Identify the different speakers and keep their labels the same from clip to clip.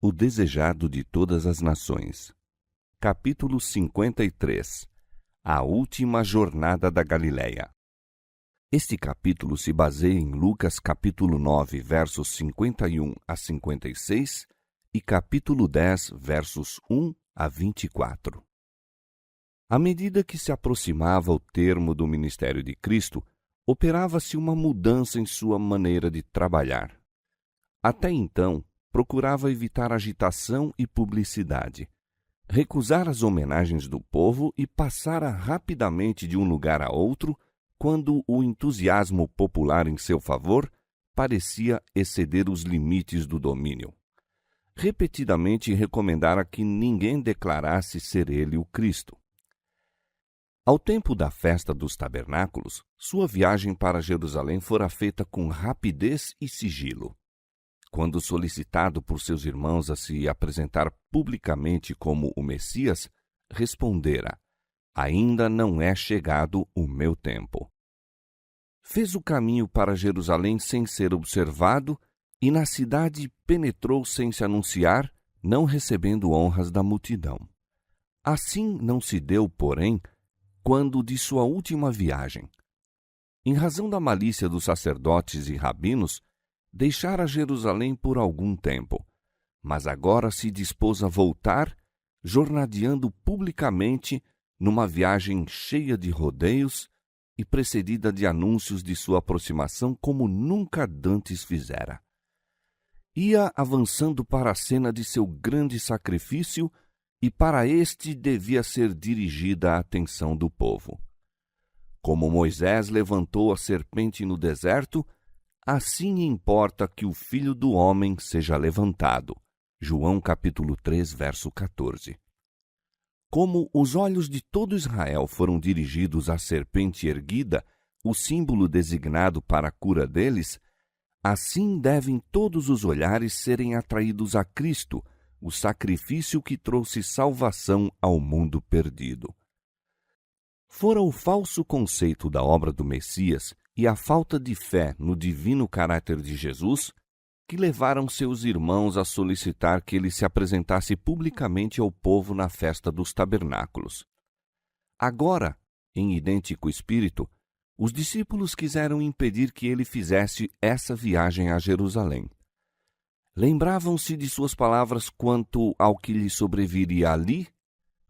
Speaker 1: O desejado de todas as nações. Capítulo 53. A última jornada da Galileia. Este capítulo se baseia em Lucas capítulo 9, versos 51 a 56 e capítulo 10, versos 1 a 24. À medida que se aproximava o termo do ministério de Cristo, operava-se uma mudança em sua maneira de trabalhar. Até então, procurava evitar agitação e publicidade, recusar as homenagens do povo e passara rapidamente de um lugar a outro quando o entusiasmo popular em seu favor parecia exceder os limites do domínio. Repetidamente recomendara que ninguém declarasse ser ele o Cristo. Ao tempo da festa dos tabernáculos, sua viagem para Jerusalém fora feita com rapidez e sigilo. Quando solicitado por seus irmãos a se apresentar publicamente como o Messias, respondera: "Ainda não é chegado o meu tempo." Fez o caminho para Jerusalém sem ser observado e na cidade penetrou sem se anunciar, não recebendo honras da multidão. Assim não se deu, porém, quando de sua última viagem. Em razão da malícia dos sacerdotes e rabinos, deixara Jerusalém por algum tempo, mas agora se dispôs a voltar, jornadeando publicamente numa viagem cheia de rodeios e precedida de anúncios de sua aproximação como nunca dantes fizera. Ia avançando para a cena de seu grande sacrifício e para este devia ser dirigida a atenção do povo. Como Moisés levantou a serpente no deserto, assim importa que o Filho do Homem seja levantado. João capítulo 3, verso 14. Como os olhos de todo Israel foram dirigidos à serpente erguida, o símbolo designado para a cura deles, assim devem todos os olhares serem atraídos a Cristo, o sacrifício que trouxe salvação ao mundo perdido. Fora o falso conceito da obra do Messias e a falta de fé no divino caráter de Jesus que levaram seus irmãos a solicitar que ele se apresentasse publicamente ao povo na festa dos tabernáculos. Agora, em idêntico espírito, os discípulos quiseram impedir que ele fizesse essa viagem a Jerusalém. Lembravam-se de suas palavras quanto ao que lhe sobreviria ali,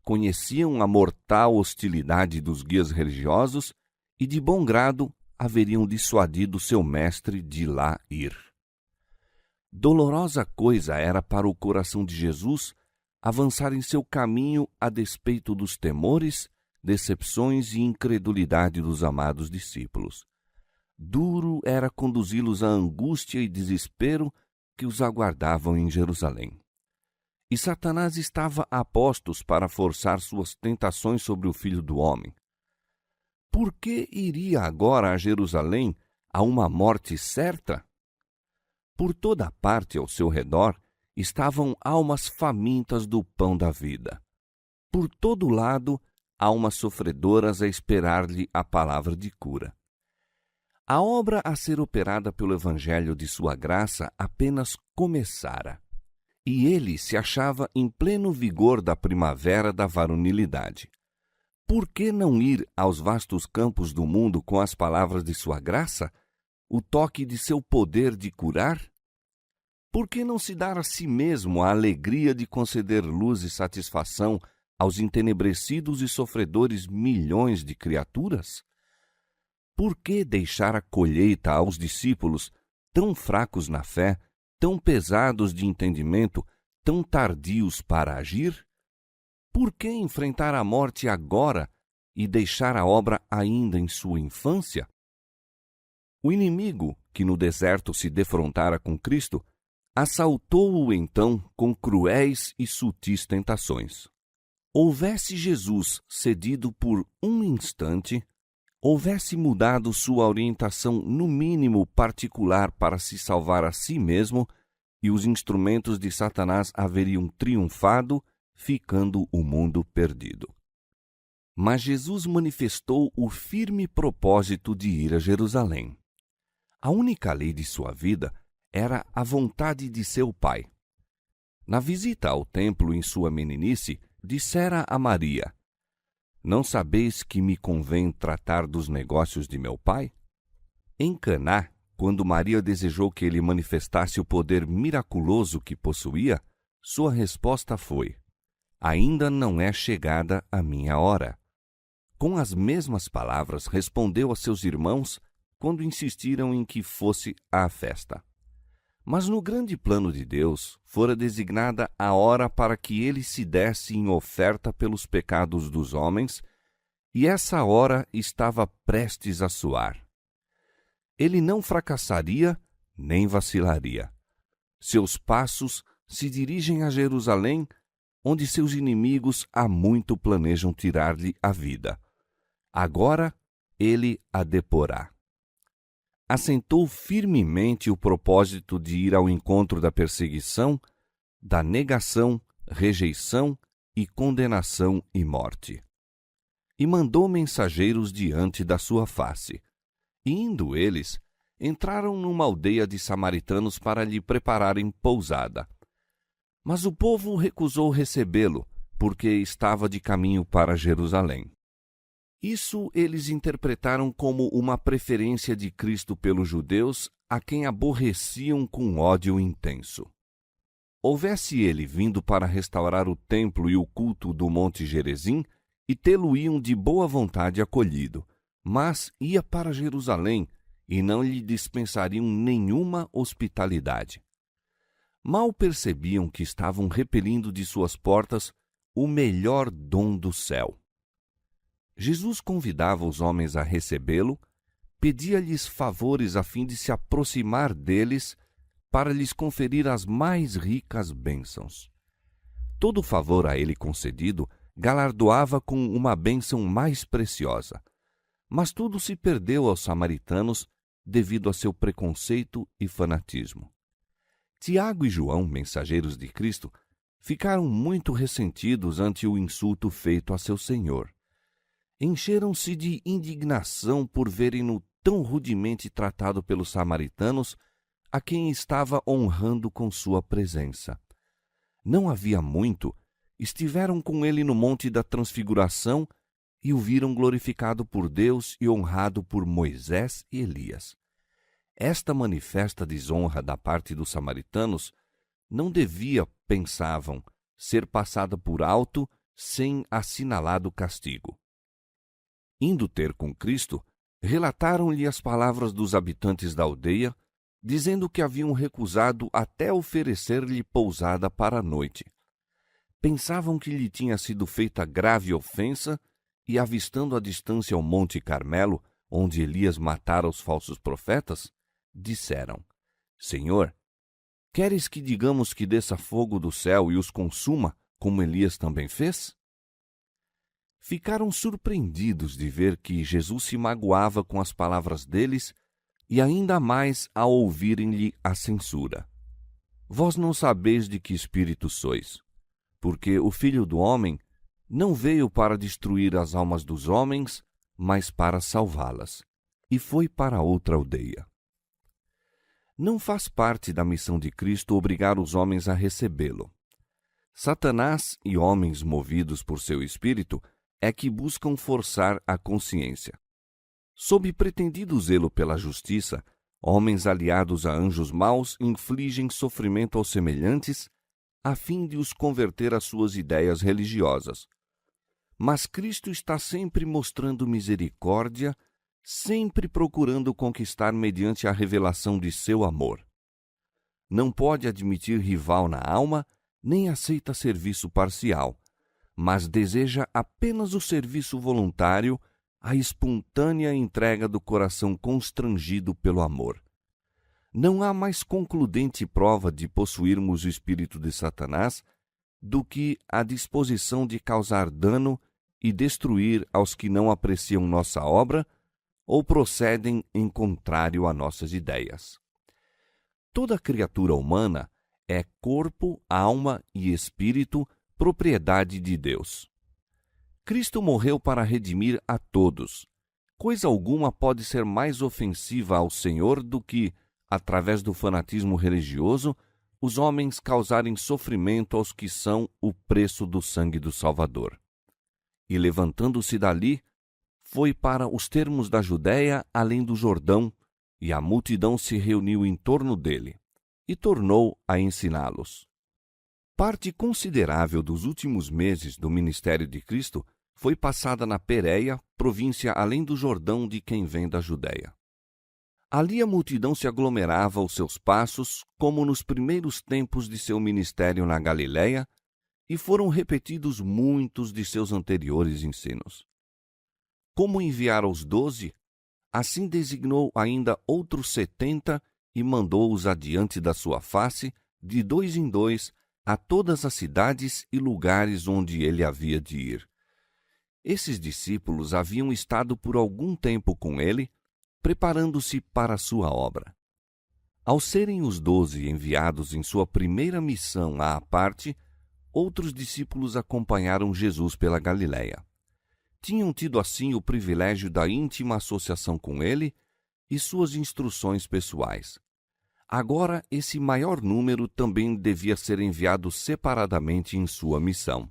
Speaker 1: conheciam a mortal hostilidade dos guias religiosos e, de bom grado, haveriam dissuadido seu mestre de lá ir. Dolorosa coisa era para o coração de Jesus avançar em seu caminho a despeito dos temores, decepções e incredulidade dos amados discípulos. Duro era conduzi-los à angústia e desespero que os aguardavam em Jerusalém. E Satanás estava a postos para forçar suas tentações sobre o Filho do Homem. Por que iria agora a Jerusalém a uma morte certa? Por toda parte ao seu redor estavam almas famintas do pão da vida. Por todo lado, almas sofredoras a esperar-lhe a palavra de cura. A obra a ser operada pelo Evangelho de sua graça apenas começara, e ele se achava em pleno vigor da primavera da varonilidade. Por que não ir aos vastos campos do mundo com as palavras de sua graça, o toque de seu poder de curar? Por que não se dar a si mesmo a alegria de conceder luz e satisfação aos entenebrecidos e sofredores milhões de criaturas? Por que deixar a colheita aos discípulos, tão fracos na fé, tão pesados de entendimento, tão tardios para agir? Por que enfrentar a morte agora e deixar a obra ainda em sua infância? O inimigo, que no deserto se defrontara com Cristo, assaltou-o então com cruéis e sutis tentações. Houvesse Jesus cedido por um instante, houvesse mudado sua orientação no mínimo particular para se salvar a si mesmo, e os instrumentos de Satanás haveriam triunfado, ficando o mundo perdido. Mas Jesus manifestou o firme propósito de ir a Jerusalém. A única lei de sua vida era a vontade de seu Pai. Na visita ao templo em sua meninice, dissera a Maria: Não sabeis que me convém tratar dos negócios de meu pai? Em Caná, quando Maria desejou que ele manifestasse o poder miraculoso que possuía, sua resposta foi: Ainda não é chegada a minha hora. Com as mesmas palavras, respondeu a seus irmãos quando insistiram em que fosse à festa. Mas no grande plano de Deus, fora designada a hora para que ele se desse em oferta pelos pecados dos homens, e essa hora estava prestes a soar. Ele não fracassaria, nem vacilaria. Seus passos se dirigem a Jerusalém, onde seus inimigos há muito planejam tirar-lhe a vida. Agora ele a deporá. Assentou firmemente o propósito de ir ao encontro da perseguição, da negação, rejeição e condenação e morte. E mandou mensageiros diante da sua face. E indo eles, entraram numa aldeia de samaritanos para lhe prepararem pousada. Mas o povo recusou recebê-lo, porque estava de caminho para Jerusalém. Isso eles interpretaram como uma preferência de Cristo pelos judeus, a quem aborreciam com ódio intenso. Houvesse ele vindo para restaurar o templo e o culto do Monte Gerizim, e tê-lo-iam de boa vontade acolhido, mas ia para Jerusalém, e não lhe dispensariam nenhuma hospitalidade. Mal percebiam que estavam repelindo de suas portas o melhor dom do céu. Jesus convidava os homens a recebê-lo, pedia-lhes favores a fim de se aproximar deles para lhes conferir as mais ricas bênçãos. Todo favor a ele concedido galardoava com uma bênção mais preciosa, mas tudo se perdeu aos samaritanos devido a seu preconceito e fanatismo. Tiago e João, mensageiros de Cristo, ficaram muito ressentidos ante o insulto feito a seu Senhor. Encheram-se de indignação por verem-no tão rudemente tratado pelos samaritanos, a quem estava honrando com sua presença. Não havia muito, estiveram com ele no Monte da Transfiguração e o viram glorificado por Deus e honrado por Moisés e Elias. Esta manifesta desonra da parte dos samaritanos não devia, pensavam, ser passada por alto sem assinalado castigo. Indo ter com Cristo, relataram-lhe as palavras dos habitantes da aldeia, dizendo que haviam recusado até oferecer-lhe pousada para a noite. Pensavam que lhe tinha sido feita grave ofensa e, avistando à distância o Monte Carmelo, onde Elias matara os falsos profetas, disseram: Senhor, queres que digamos que desça fogo do céu e os consuma, como Elias também fez? Ficaram surpreendidos de ver que Jesus se magoava com as palavras deles e ainda mais ao ouvirem-lhe a censura. Vós não sabeis de que espírito sois, porque o Filho do Homem não veio para destruir as almas dos homens, mas para salvá-las. E foi para outra aldeia. Não faz parte da missão de Cristo obrigar os homens a recebê-lo. Satanás e homens movidos por seu espírito é que buscam forçar a consciência. Sob pretendido zelo pela justiça, homens aliados a anjos maus infligem sofrimento aos semelhantes a fim de os converter às suas ideias religiosas. Mas Cristo está sempre mostrando misericórdia, sempre procurando conquistar mediante a revelação de seu amor. Não pode admitir rival na alma, nem aceita serviço parcial, mas deseja apenas o serviço voluntário, a espontânea entrega do coração constrangido pelo amor. Não há mais concludente prova de possuirmos o espírito de Satanás do que a disposição de causar dano e destruir aos que não apreciam nossa obra ou procedem em contrário a nossas ideias. Toda criatura humana é corpo, alma e espírito, propriedade de Deus. Cristo morreu para redimir a todos. Coisa alguma pode ser mais ofensiva ao Senhor do que, através do fanatismo religioso, os homens causarem sofrimento aos que são o preço do sangue do Salvador. E levantando-se dali, foi para os termos da Judéia, além do Jordão, e a multidão se reuniu em torno dele, e tornou a ensiná-los. Parte considerável dos últimos meses do ministério de Cristo foi passada na Pérea, província além do Jordão de quem vem da Judéia. Ali a multidão se aglomerava aos seus passos, como nos primeiros tempos de seu ministério na Galiléia, e foram repetidos muitos de seus anteriores ensinos. Como enviara os 12, assim designou ainda outros 70 e mandou-os adiante da sua face, de 2 em 2, a todas as cidades e lugares onde ele havia de ir. Esses discípulos haviam estado por algum tempo com ele, preparando-se para a sua obra. Ao serem os 12 enviados em sua primeira missão à parte, outros discípulos acompanharam Jesus pela Galiléia. Tinham tido assim o privilégio da íntima associação com ele e suas instruções pessoais. Agora, esse maior número também devia ser enviado separadamente em sua missão.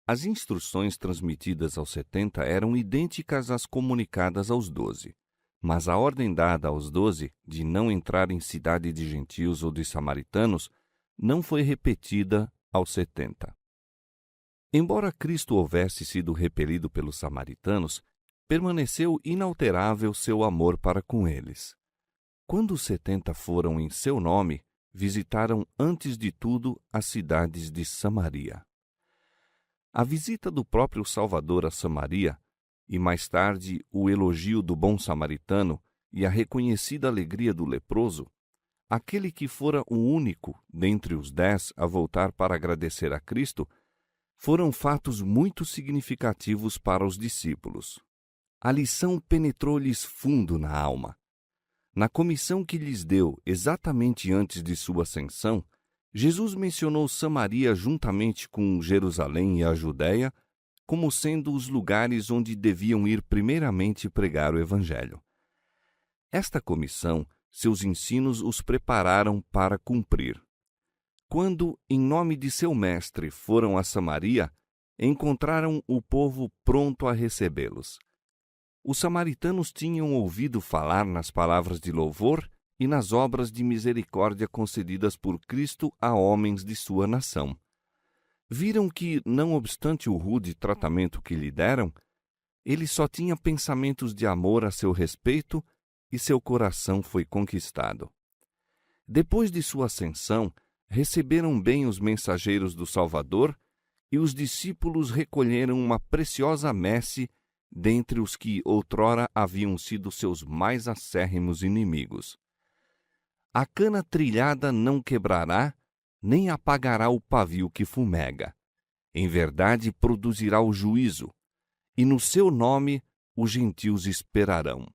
Speaker 1: As instruções transmitidas aos 70 eram idênticas às comunicadas aos 12, mas a ordem dada aos 12 de não entrar em cidade de gentios ou de samaritanos não foi repetida aos 70. Embora Cristo houvesse sido repelido pelos samaritanos, permaneceu inalterável seu amor para com eles. Quando os 70 foram em seu nome, visitaram antes de tudo as cidades de Samaria. A visita do próprio Salvador a Samaria, e mais tarde o elogio do bom samaritano e a reconhecida alegria do leproso, aquele que fora o único dentre os 10 a voltar para agradecer a Cristo, foram fatos muito significativos para os discípulos. A lição penetrou-lhes fundo na alma. Na comissão que lhes deu exatamente antes de sua ascensão, Jesus mencionou Samaria juntamente com Jerusalém e a Judéia como sendo os lugares onde deviam ir primeiramente pregar o Evangelho. Esta comissão, seus ensinos os prepararam para cumprir. Quando, em nome de seu mestre, foram a Samaria, encontraram o povo pronto a recebê-los. Os samaritanos tinham ouvido falar nas palavras de louvor e nas obras de misericórdia concedidas por Cristo a homens de sua nação. Viram que, não obstante o rude tratamento que lhe deram, ele só tinha pensamentos de amor a seu respeito e seu coração foi conquistado. Depois de sua ascensão, receberam bem os mensageiros do Salvador e os discípulos recolheram uma preciosa messe dentre os que outrora haviam sido seus mais acérrimos inimigos. A cana trilhada não quebrará, nem apagará o pavio que fumega. Em verdade produzirá o juízo, e no seu nome os gentios esperarão.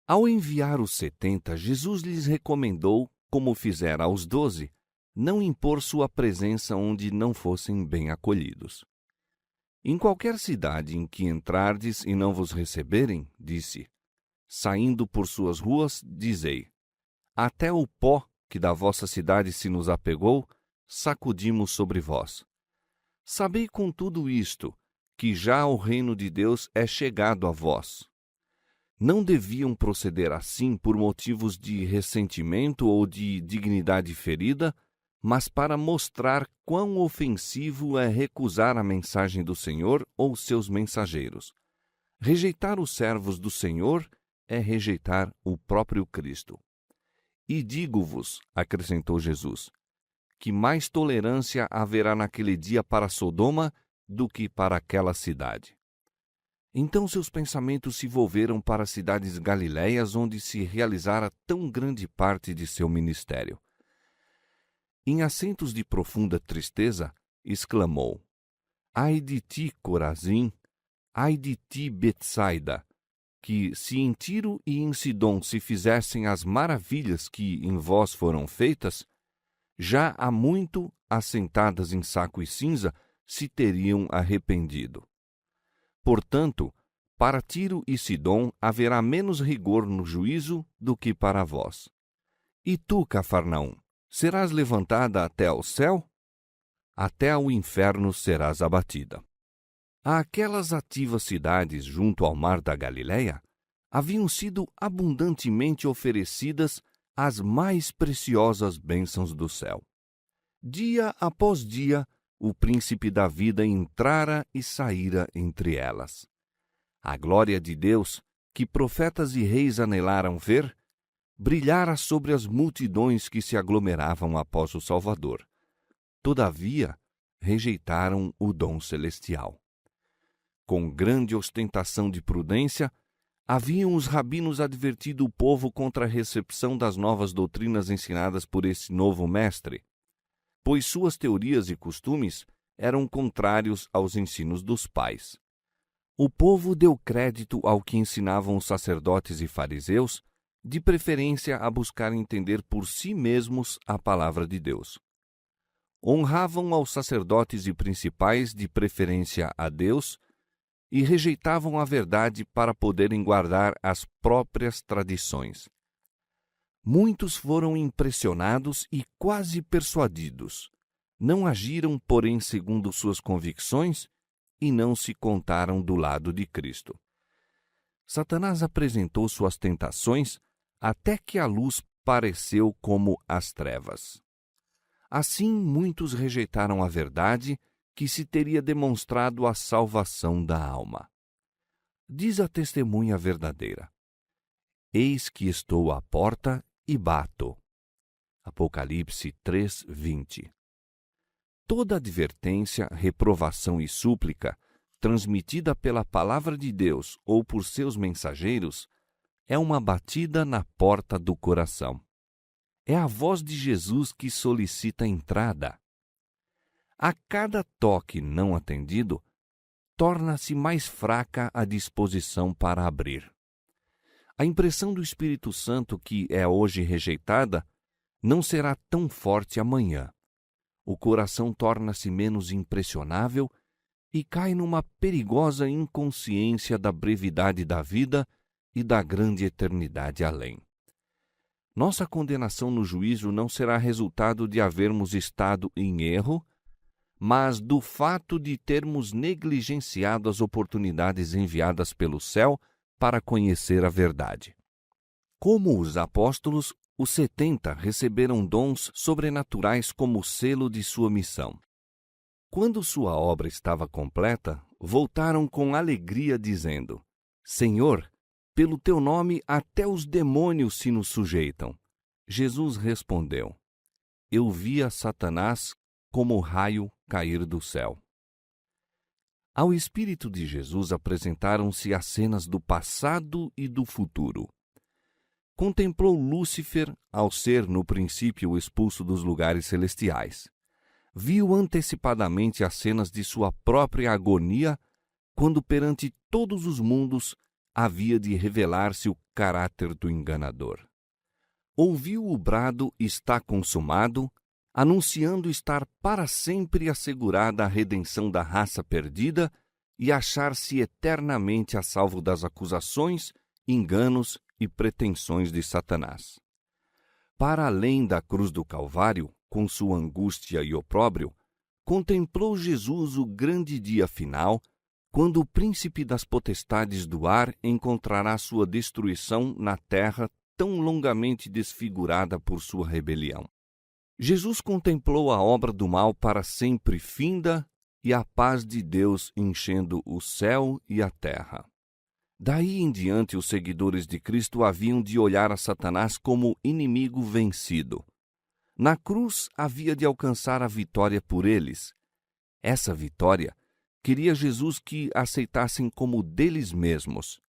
Speaker 1: Ao enviar os 70, Jesus lhes recomendou, como fizera aos 12, não impor sua presença onde não fossem bem acolhidos. Em qualquer cidade em que entrardes e não vos receberem, disse, saindo por suas ruas, dizei, até o pó que da vossa cidade se nos apegou, sacudimos sobre vós. Sabei com tudo isto, que já o reino de Deus é chegado a vós. Não deviam proceder assim por motivos de ressentimento ou de dignidade ferida, mas para mostrar quão ofensivo é recusar a mensagem do Senhor ou seus mensageiros. Rejeitar os servos do Senhor é rejeitar o próprio Cristo. E digo-vos, acrescentou Jesus, que mais tolerância haverá naquele dia para Sodoma do que para aquela cidade. Então seus pensamentos se volveram para as cidades galileias onde se realizara tão grande parte de seu ministério. Em acentos de profunda tristeza, exclamou, ai de ti, Corazim, ai de ti, Betsaida, que se em Tiro e em Sidom se fizessem as maravilhas que em vós foram feitas, já há muito, assentadas em saco e cinza, se teriam arrependido. Portanto, para Tiro e Sidom haverá menos rigor no juízo do que para vós. E tu, Cafarnaum, Serás levantada até ao céu? Até ao inferno serás abatida. Aquelas ativas cidades junto ao mar da Galileia haviam sido abundantemente oferecidas as mais preciosas bênçãos do céu. Dia após dia, o príncipe da vida entrara e saíra entre elas. A glória de Deus, que profetas e reis anelaram ver, brilhara sobre as multidões que se aglomeravam após o Salvador. Todavia, rejeitaram o dom celestial. Com grande ostentação de prudência, haviam os rabinos advertido o povo contra a recepção das novas doutrinas ensinadas por esse novo mestre, pois suas teorias e costumes eram contrários aos ensinos dos pais. O povo deu crédito ao que ensinavam os sacerdotes e fariseus, de preferência a buscar entender por si mesmos a palavra de Deus. Honravam aos sacerdotes e principais, de preferência a Deus, e rejeitavam a verdade para poderem guardar as próprias tradições. Muitos foram impressionados e quase persuadidos. Não agiram, porém, segundo suas convicções e não se contaram do lado de Cristo. Satanás apresentou suas tentações até que a luz pareceu como as trevas. Assim, muitos rejeitaram a verdade que se teria demonstrado a salvação da alma. Diz a testemunha verdadeira: Eis que estou à porta e bato. Apocalipse 3:20. Toda advertência, reprovação e súplica, transmitida pela palavra de Deus ou por seus mensageiros, é uma batida na porta do coração. É a voz de Jesus que solicita entrada. A cada toque não atendido, torna-se mais fraca a disposição para abrir. A impressão do Espírito Santo que é hoje rejeitada não será tão forte amanhã. O coração torna-se menos impressionável e cai numa perigosa inconsciência da brevidade da vida e da grande eternidade além. Nossa condenação no juízo não será resultado de havermos estado em erro, mas do fato de termos negligenciado as oportunidades enviadas pelo céu para conhecer a verdade. Como os apóstolos, os 70 receberam dons sobrenaturais como selo de sua missão. Quando sua obra estava completa, voltaram com alegria dizendo: Senhor, pelo teu nome até os demônios se nos sujeitam. Jesus respondeu: Eu via Satanás como raio cair do céu. Ao Espírito de Jesus apresentaram-se as cenas do passado e do futuro. Contemplou Lúcifer ao ser, no princípio, expulso dos lugares celestiais. Viu antecipadamente as cenas de sua própria agonia, quando perante todos os mundos havia de revelar-se o caráter do enganador. Ouviu o brado "Está consumado", anunciando estar para sempre assegurada a redenção da raça perdida e achar-se eternamente a salvo das acusações, enganos e pretensões de Satanás. Para além da cruz do Calvário, com sua angústia e opróbrio, contemplou Jesus o grande dia final, quando o príncipe das potestades do ar encontrará sua destruição na terra tão longamente desfigurada por sua rebelião. Jesus contemplou a obra do mal para sempre finda e a paz de Deus enchendo o céu e a terra. Daí em diante, os seguidores de Cristo haviam de olhar a Satanás como inimigo vencido. Na cruz havia de alcançar a vitória por eles. Essa vitória queria Jesus que aceitassem como deles mesmos.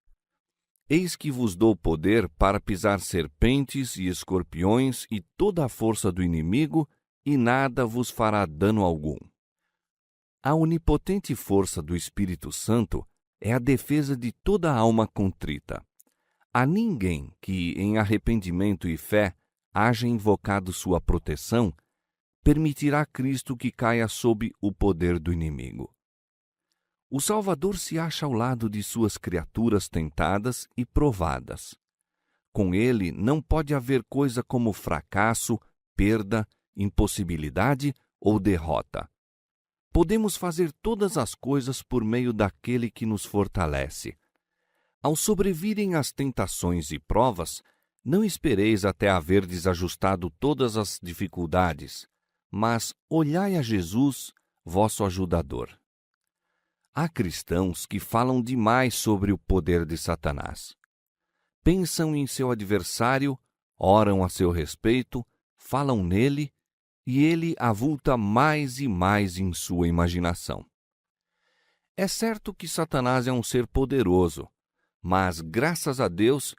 Speaker 1: Eis que vos dou poder para pisar serpentes e escorpiões e toda a força do inimigo, e nada vos fará dano algum. A onipotente força do Espírito Santo é a defesa de toda a alma contrita. A ninguém que, em arrependimento e fé, haja invocado sua proteção, permitirá Cristo que caia sob o poder do inimigo. O Salvador se acha ao lado de suas criaturas tentadas e provadas. Com ele não pode haver coisa como fracasso, perda, impossibilidade ou derrota. Podemos fazer todas as coisas por meio daquele que nos fortalece. Ao sobrevirem as tentações e provas, não espereis até haver desajustado todas as dificuldades, mas olhai a Jesus, vosso ajudador. Há cristãos que falam demais sobre o poder de Satanás. Pensam em seu adversário, oram a seu respeito, falam nele, e ele avulta mais e mais em sua imaginação. É certo que Satanás é um ser poderoso, mas, graças a Deus,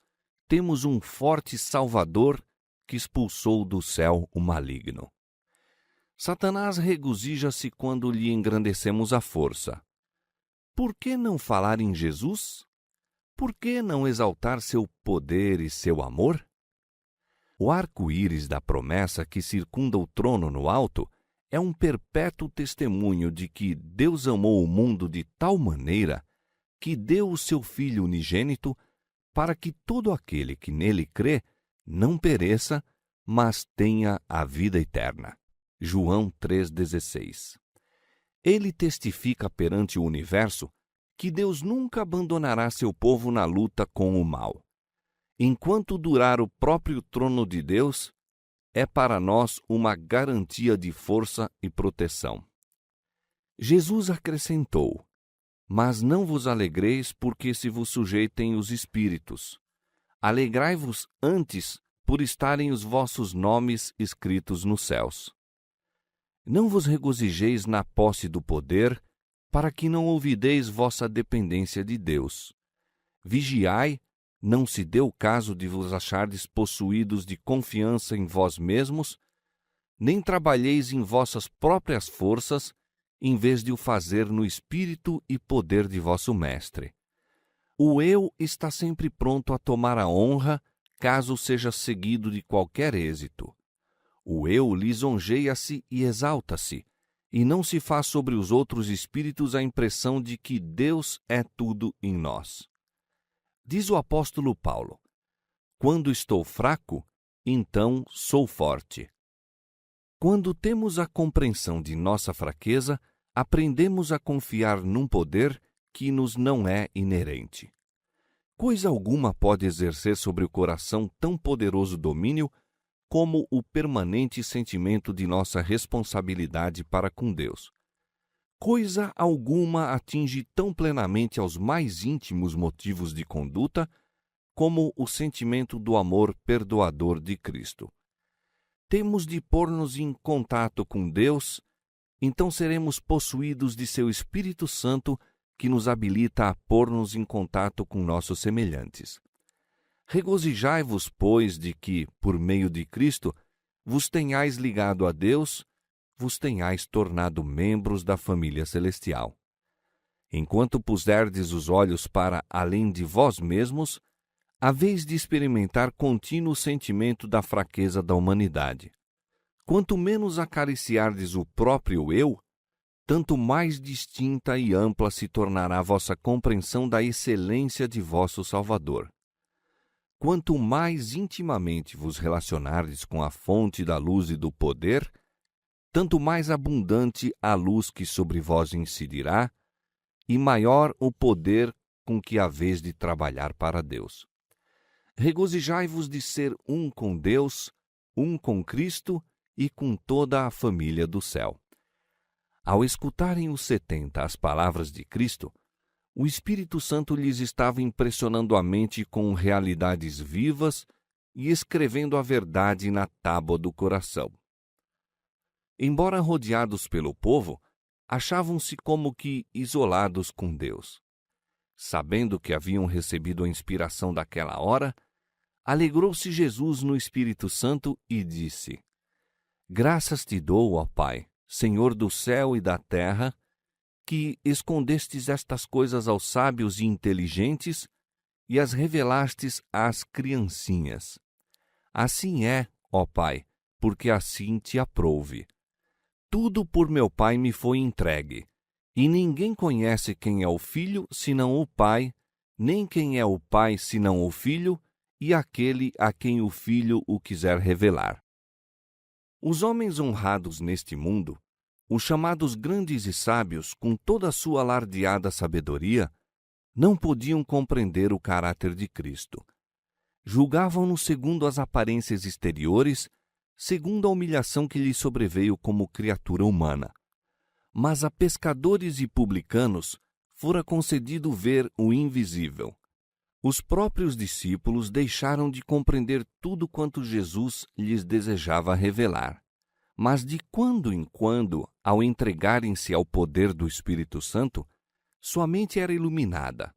Speaker 1: temos um forte Salvador que expulsou do céu o maligno. Satanás regozija-se quando lhe engrandecemos a força. Por que não falar em Jesus? Por que não exaltar seu poder e seu amor? O arco-íris da promessa que circunda o trono no alto é um perpétuo testemunho de que Deus amou o mundo de tal maneira que deu o seu Filho unigênito para que todo aquele que nele crê não pereça, mas tenha a vida eterna. João 3,16. Ele testifica perante o universo que Deus nunca abandonará seu povo na luta com o mal. Enquanto durar o próprio trono de Deus, é para nós uma garantia de força e proteção. Jesus acrescentou: Mas não vos alegreis porque se vos sujeitem os espíritos. Alegrai-vos antes por estarem os vossos nomes escritos nos céus. Não vos regozijeis na posse do poder, para que não olvideis vossa dependência de Deus. Vigiai, não se dê o caso de vos achardes possuídos de confiança em vós mesmos, nem trabalheis em vossas próprias forças, em vez de o fazer no espírito e poder de vosso mestre. O eu está sempre pronto a tomar a honra, caso seja seguido de qualquer êxito. O eu lisonjeia-se e exalta-se, e não se faz sobre os outros espíritos a impressão de que Deus é tudo em nós. Diz o apóstolo Paulo: Quando estou fraco, então sou forte. Quando temos a compreensão de nossa fraqueza, aprendemos a confiar num poder que nos não é inerente. Coisa alguma pode exercer sobre o coração tão poderoso domínio como o permanente sentimento de nossa responsabilidade para com Deus. Coisa alguma atinge tão plenamente aos mais íntimos motivos de conduta como o sentimento do amor perdoador de Cristo. Temos de pôr-nos em contato com Deus, então seremos possuídos de seu Espírito Santo que nos habilita a pôr-nos em contato com nossos semelhantes. Regozijai-vos, pois, de que, por meio de Cristo, vos tenhais ligado a Deus, vos tenhais tornado membros da família celestial. Enquanto puserdes os olhos para além de vós mesmos, haveis de experimentar contínuo sentimento da fraqueza da humanidade. Quanto menos acariciardes o próprio eu, tanto mais distinta e ampla se tornará vossa compreensão da excelência de vosso Salvador. Quanto mais intimamente vos relacionardes com a fonte da luz e do poder, tanto mais abundante a luz que sobre vós incidirá, e maior o poder com que haveis de trabalhar para Deus. Regozijai-vos de ser um com Deus, um com Cristo e com toda a família do céu. Ao escutarem os 70 as palavras de Cristo, o Espírito Santo lhes estava impressionando a mente com realidades vivas e escrevendo a verdade na tábua do coração. Embora rodeados pelo povo, achavam-se como que isolados com Deus. Sabendo que haviam recebido a inspiração daquela hora, alegrou-se Jesus no Espírito Santo e disse: Graças te dou, ó Pai, Senhor do céu e da terra, que escondestes estas coisas aos sábios e inteligentes e as revelastes às criancinhas. Assim é, ó Pai, porque assim te aprouve. Tudo por meu Pai me foi entregue, e ninguém conhece quem é o Filho senão o Pai, nem quem é o Pai senão o Filho, e aquele a quem o Filho o quiser revelar. Os homens honrados neste mundo, os chamados grandes e sábios, com toda a sua alardeada sabedoria, não podiam compreender o caráter de Cristo. Julgavam-no segundo as aparências exteriores, segundo a humilhação que lhe sobreveio como criatura humana. Mas a pescadores e publicanos fora concedido ver o invisível. Os próprios discípulos deixaram de compreender tudo quanto Jesus lhes desejava revelar. Mas de quando em quando, ao entregarem-se ao poder do Espírito Santo, sua mente era iluminada.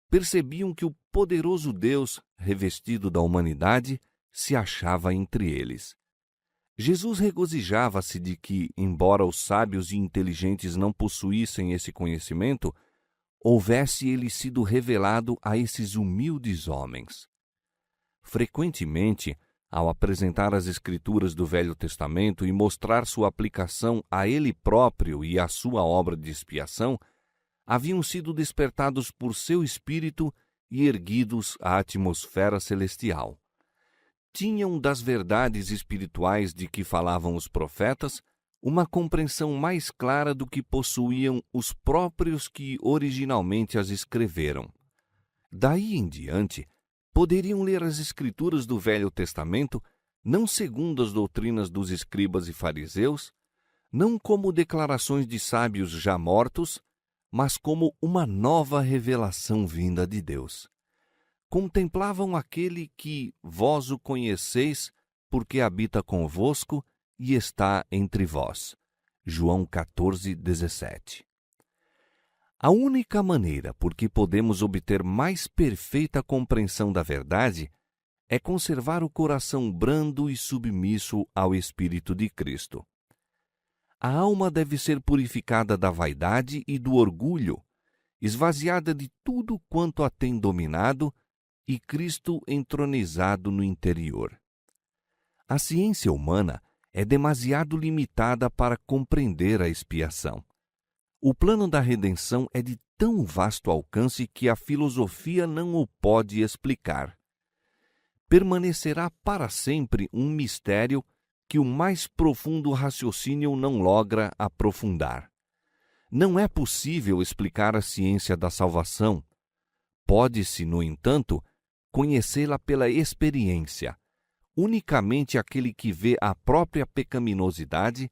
Speaker 1: Percebiam que o poderoso Deus, revestido da humanidade, se achava entre eles. Jesus regozijava-se de que, embora os sábios e inteligentes não possuíssem esse conhecimento, houvesse ele sido revelado a esses humildes homens. Frequentemente, ao apresentar as Escrituras do Velho Testamento e mostrar sua aplicação a ele próprio e à sua obra de expiação, haviam sido despertados por seu espírito e erguidos à atmosfera celestial. Tinham das verdades espirituais de que falavam os profetas uma compreensão mais clara do que possuíam os próprios que originalmente as escreveram. Daí em diante, poderiam ler as Escrituras do Velho Testamento não segundo as doutrinas dos escribas e fariseus, não como declarações de sábios já mortos, mas como uma nova revelação vinda de Deus. Contemplavam aquele que vós o conheceis, porque habita convosco e está entre vós. João 14:17. A única maneira por que podemos obter mais perfeita compreensão da verdade é conservar o coração brando e submisso ao Espírito de Cristo. A alma deve ser purificada da vaidade e do orgulho, esvaziada de tudo quanto a tem dominado e Cristo entronizado no interior. A ciência humana é demasiado limitada para compreender a expiação. O plano da redenção é de tão vasto alcance que a filosofia não o pode explicar. Permanecerá para sempre um mistério que o mais profundo raciocínio não logra aprofundar. Não é possível explicar a ciência da salvação. Pode-se, no entanto, conhecê-la pela experiência. Unicamente aquele que vê a própria pecaminosidade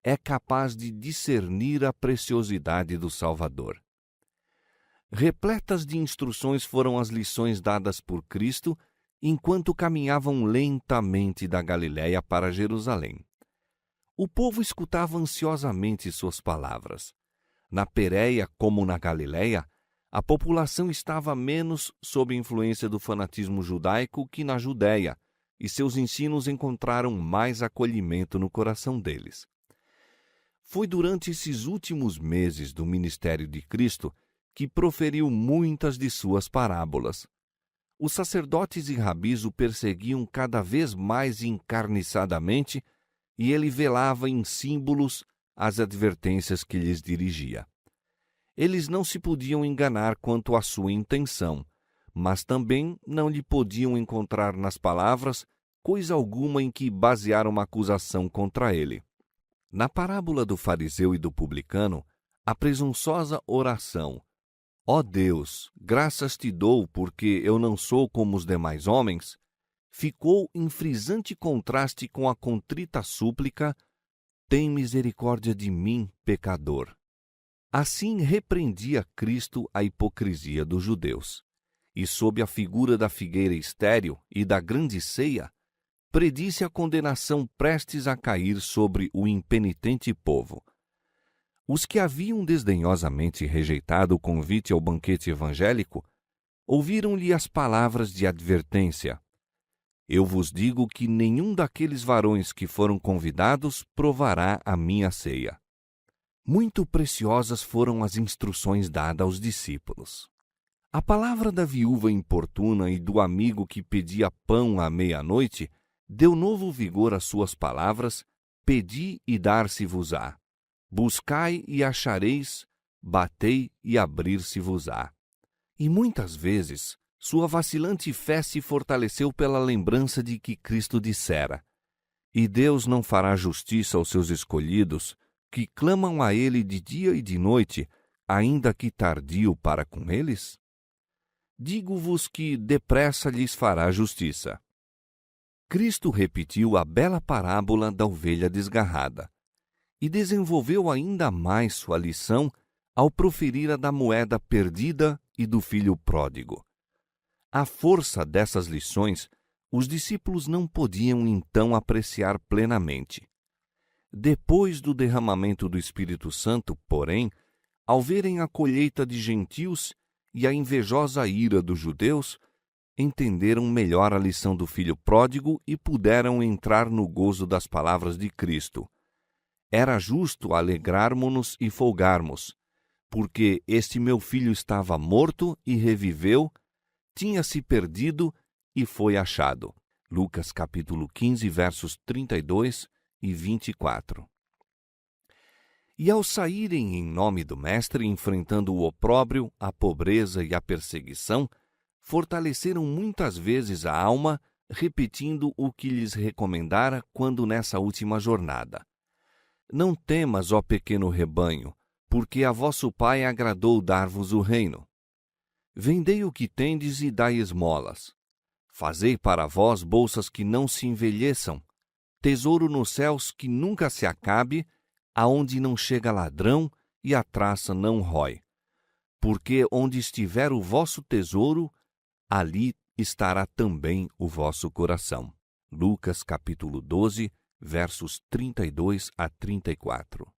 Speaker 1: é capaz de discernir a preciosidade do Salvador. Repletas de instruções foram as lições dadas por Cristo enquanto caminhavam lentamente da Galiléia para Jerusalém. O povo escutava ansiosamente suas palavras. Na Pérea, como na Galiléia, a população estava menos sob influência do fanatismo judaico que na Judéia, e seus ensinos encontraram mais acolhimento no coração deles. Foi durante esses últimos meses do ministério de Cristo que proferiu muitas de suas parábolas. Os sacerdotes e rabis o perseguiam cada vez mais encarniçadamente e ele velava em símbolos as advertências que lhes dirigia. Eles não se podiam enganar quanto à sua intenção, mas também não lhe podiam encontrar nas palavras coisa alguma em que basear uma acusação contra ele. Na parábola do fariseu e do publicano, a presunçosa oração, ó Deus, graças te dou porque eu não sou como os demais homens, ficou em frisante contraste com a contrita súplica, tem misericórdia de mim, pecador. Assim repreendia Cristo a hipocrisia dos judeus, e sob a figura da figueira estéril e da grande ceia, predisse a condenação prestes a cair sobre o impenitente povo. Os que haviam desdenhosamente rejeitado o convite ao banquete evangélico, ouviram-lhe as palavras de advertência. Eu vos digo que nenhum daqueles varões que foram convidados provará a minha ceia. Muito preciosas foram as instruções dadas aos discípulos. A palavra da viúva importuna e do amigo que pedia pão à meia-noite deu novo vigor às suas palavras, pedi e dar-se-vos-á. Buscai e achareis, batei e abrir-se-vos-á. E muitas vezes, sua vacilante fé se fortaleceu pela lembrança de que Cristo dissera, E Deus não fará justiça aos seus escolhidos, que clamam a Ele de dia e de noite, ainda que tardio para com eles? Digo-vos que depressa lhes fará justiça. Cristo repetiu a bela parábola da ovelha desgarrada e desenvolveu ainda mais sua lição ao proferir a da moeda perdida e do filho pródigo. À força dessas lições, os discípulos não podiam então apreciar plenamente. Depois do derramamento do Espírito Santo, porém, ao verem a colheita de gentios e a invejosa ira dos judeus, entenderam melhor a lição do filho pródigo e puderam entrar no gozo das palavras de Cristo. Era justo alegrarmos-nos e folgarmos, porque este meu filho estava morto e reviveu, tinha-se perdido e foi achado. Lucas capítulo 15, versos 32 e 24. E ao saírem em nome do Mestre, enfrentando o opróbrio, a pobreza e a perseguição, fortaleceram muitas vezes a alma, repetindo o que lhes recomendara quando nessa última jornada. Não temas, ó pequeno rebanho, porque a vosso Pai agradou dar-vos o reino. Vendei o que tendes e dai esmolas. Fazei para vós bolsas que não se envelheçam, tesouro nos céus que nunca se acabe, aonde não chega ladrão e a traça não rói. Porque onde estiver o vosso tesouro, ali estará também o vosso coração. Lucas capítulo 12, versos 32 a 34.